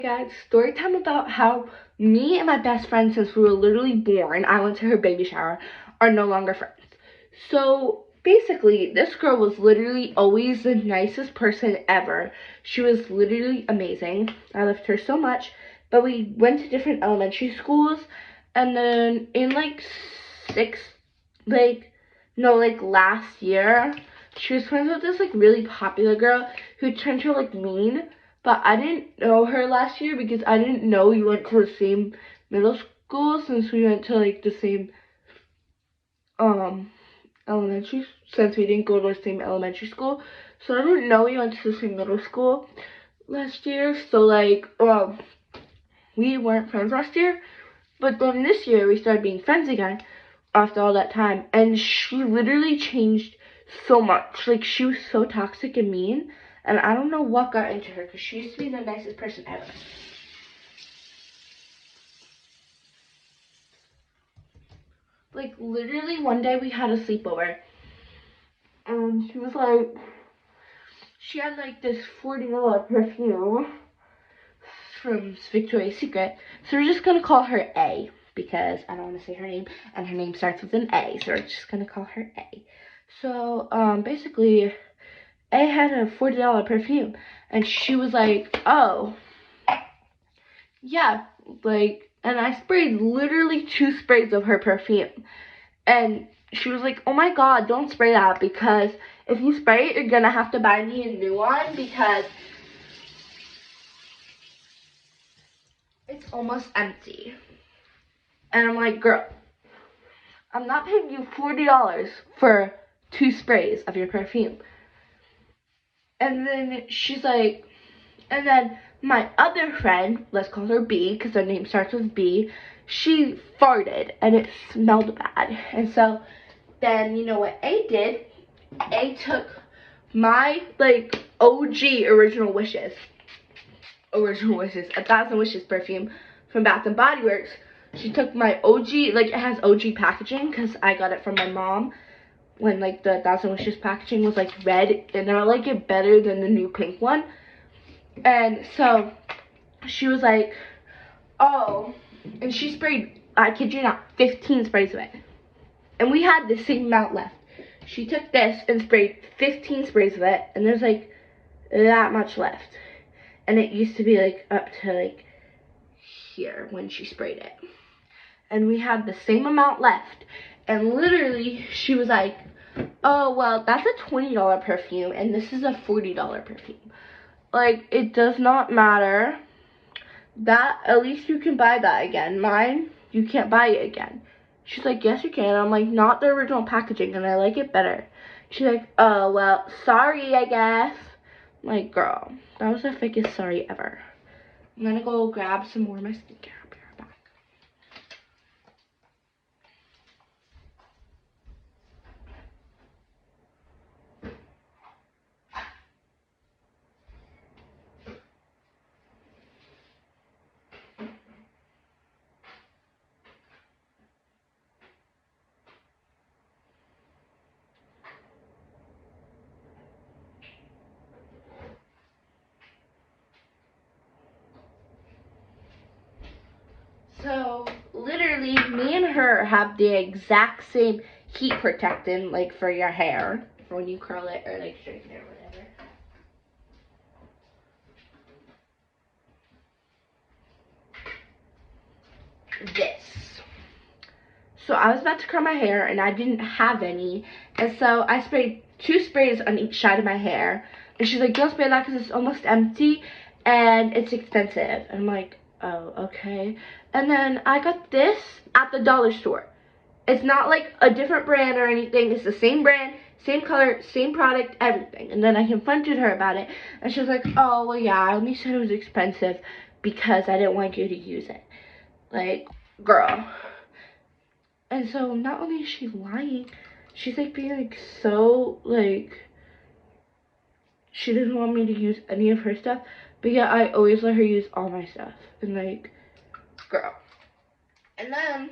Guys, story time about how me and my best friend, since we were literally born, I went to her baby shower, are no longer friends. So basically, this girl was literally always the nicest person ever. She was literally amazing. I loved her so much. But we went to different elementary schools, and then in like sixth, last year, she was friends with this like really popular girl who turned her like mean. But I didn't know her last year because I didn't know we went to the same middle school, since we went to like the same elementary, since we didn't go to the same elementary school. So I didn't know we went to the same middle school last year. So like we weren't friends last year. But then this year we started being friends again after all that time, and she literally changed so much. Like, she was so toxic and mean, and I don't know what got into her, because she used to be the nicest person ever. Like, literally one day we had a sleepover, and she was like, she had like this $40 perfume from Victoria's Secret, so we're just gonna call her A, because I don't want to say her name, and her name starts with an A, so we're just gonna call her A. So, basically, A had a $40 perfume, and she was like, oh, yeah, like, and I sprayed literally 2 sprays of her perfume, and she was like, oh my god, don't spray that, because if you spray it, you're gonna have to buy me a new one, because it's almost empty. And I'm like, girl, I'm not paying you $40 for 2 sprays of your perfume. And then she's like, and then my other friend, let's call her B, because her name starts with B, she farted, and it smelled bad. And so then, you know what A did? A took my, like, OG Original Wishes, 1,000 Wishes perfume from Bath and Body Works. She took my OG, like, it has OG packaging, because I got it from my mom when, like, the 1,000 Wishes packaging was, like, red, and I like it better than the new pink one. And so she was like, oh, and she sprayed, I kid you not, 15 sprays of it. And we had the same amount left. She took this and sprayed 15 sprays of it, and there's like that much left. And it used to be like up to like here when she sprayed it. And we had the same amount left. And literally, she was like, oh, well, that's a $20 perfume, and this is a $40 perfume. Like, it does not matter. That, at least you can buy that again. Mine, you can't buy it again. She's like, yes, you can. I'm like, not the original packaging, and I like it better. She's like, oh, well, sorry, I guess. I'm like, girl, that was the fakest sorry ever. I'm gonna go grab some more of my skincare. I'll be right back. So, literally, me and her have the exact same heat protectant, like, for your hair, for when you curl it or, like, straighten it or whatever. This. So, I was about to curl my hair, and I didn't have any, and so I sprayed 2 sprays on each side of my hair, and she's like, don't spray that because it's almost empty, and it's expensive. And I'm like, oh, okay. And then I got this at the dollar store. It's not like a different brand or anything. It's the same brand, same color, same product, everything. And then I confronted her about it, and she was like, oh, well, yeah, I only said it was expensive because I didn't want you to use it. Like, girl. And so not only is she lying, she's like being like so like, she doesn't want me to use any of her stuff, but yeah, I always let her use all my stuff. And like, girl. And then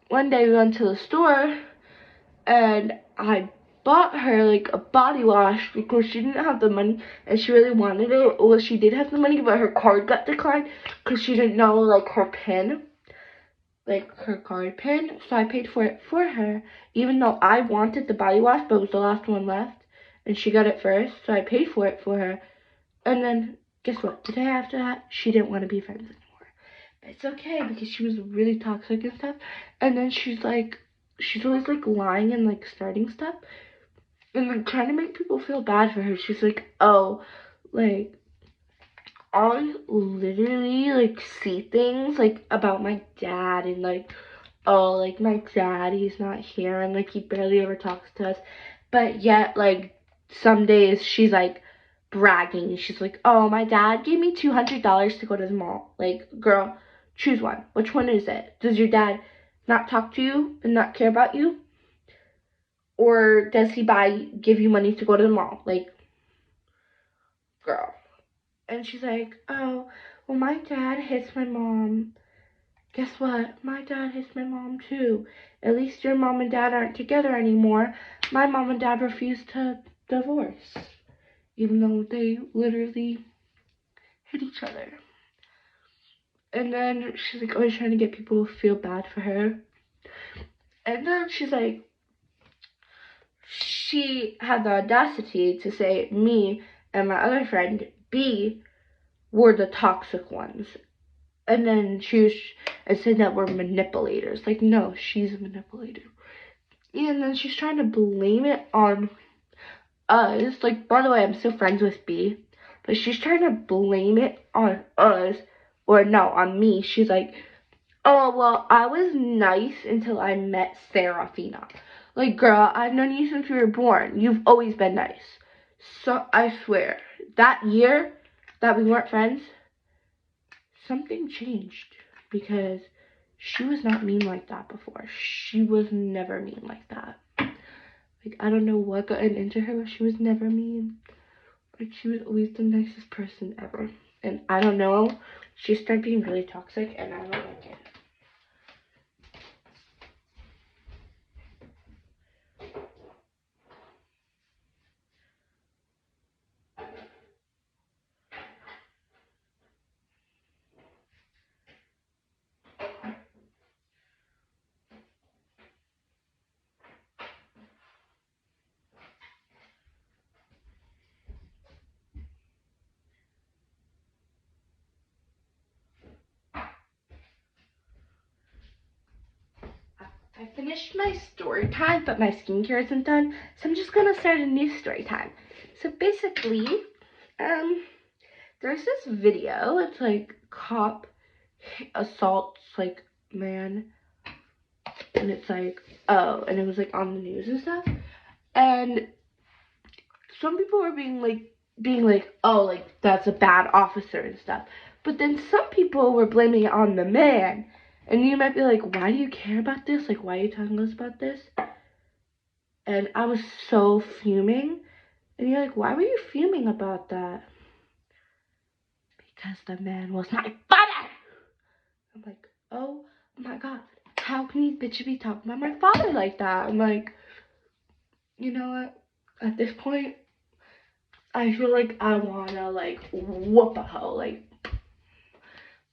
one day we went to the store, and I bought her like a body wash because she didn't have the money and she really wanted it. Well, she did have the money, but her card got declined because she didn't know like her pin, like her card pin. So I paid for it for her, even though I wanted the body wash, but it was the last one left, and she got it first. So I paid for it for her, and then guess what? The day after that, she didn't want to be friends anymore. It's okay because she was really toxic and stuff. And then she's always like lying and like starting stuff and like trying to make people feel bad for her. She's like, oh, like I literally like see things like about my dad and like, oh, like my dad, he's not here and like he barely ever talks to us. But yet like some days she's like bragging. She's like, oh, my dad gave me $200 to go to the mall. Like, girl, choose one. Which one is it? Does your dad not talk to you and not care about you? Or does he give you money to go to the mall? Like, girl. And she's like, oh, well, my dad hits my mom. Guess what? My dad hits my mom too. At least your mom and dad aren't together anymore. My mom and dad refused to divorce, even though they literally hit each other. And then she's like always trying to get people to feel bad for her. And then she's like, she had the audacity to say me and my other friend B were the toxic ones. And then and said that we're manipulators. Like, no, she's a manipulator. And then she's trying to blame it on us. Like, by the way, I'm still friends with B. But she's trying to blame it on us. Or no, on me. She's like, oh, well, I was nice until I met Serafina. Like, girl, I've known you since you were born. You've always been nice. So, I swear, that year that we weren't friends, something changed. Because she was not mean like that before. She was never mean like that. Like, I don't know what got into her, but she was never mean. Like, she was always the nicest person ever. And I don't know, she started being really toxic, and I don't like it. I finished my story time, but my skincare isn't done, so I'm just gonna start a new story time. So basically, there's this video. It's like cop assaults like man, and it's like, oh, and it was like on the news and stuff. And some people were being like, oh, like that's a bad officer and stuff. But then some people were blaming it on the man. And you might be like, why do you care about this? Like, why are you telling us about this? And I was so fuming. And you're like, why were you fuming about that? Because the man was my father. I'm like, oh my God. How can these bitches be talking about my father like that? I'm like, you know what? At this point, I feel like I wanna like whoop a hoe. Like,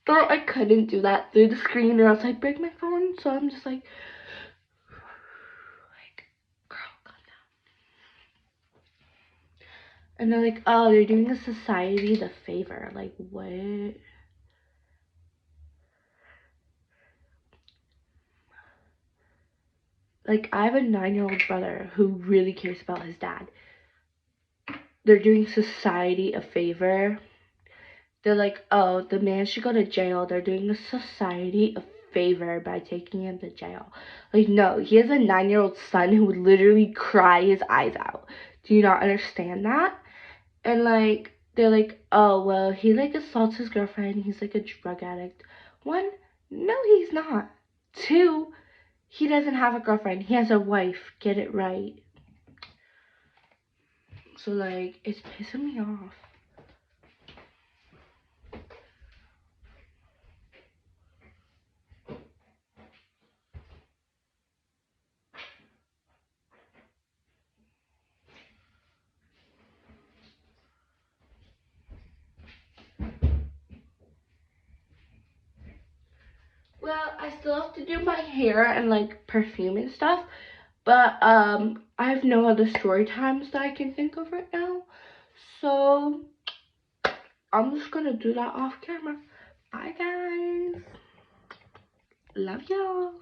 but I couldn't do that through the screen or else I'd break my phone. So I'm just like, girl, calm down. And they're like, oh, they're doing the society the favor. Like, what? Like, I have a 9-year-old brother who really cares about his dad. They're doing society a favor. They're like, oh, the man should go to jail. They're doing the society a favor by taking him to jail. Like, no, he has a 9-year-old son who would literally cry his eyes out. Do you not understand that? And like, they're like, oh, well, he like assaults his girlfriend. He's like a drug addict. 1, no, he's not. 2, he doesn't have a girlfriend. He has a wife. Get it right. So like, it's pissing me off. Well, I still have to do my hair and like perfume and stuff, but I have no other story times that I can think of right now. So I'm just gonna do that off camera. Bye guys. Love y'all.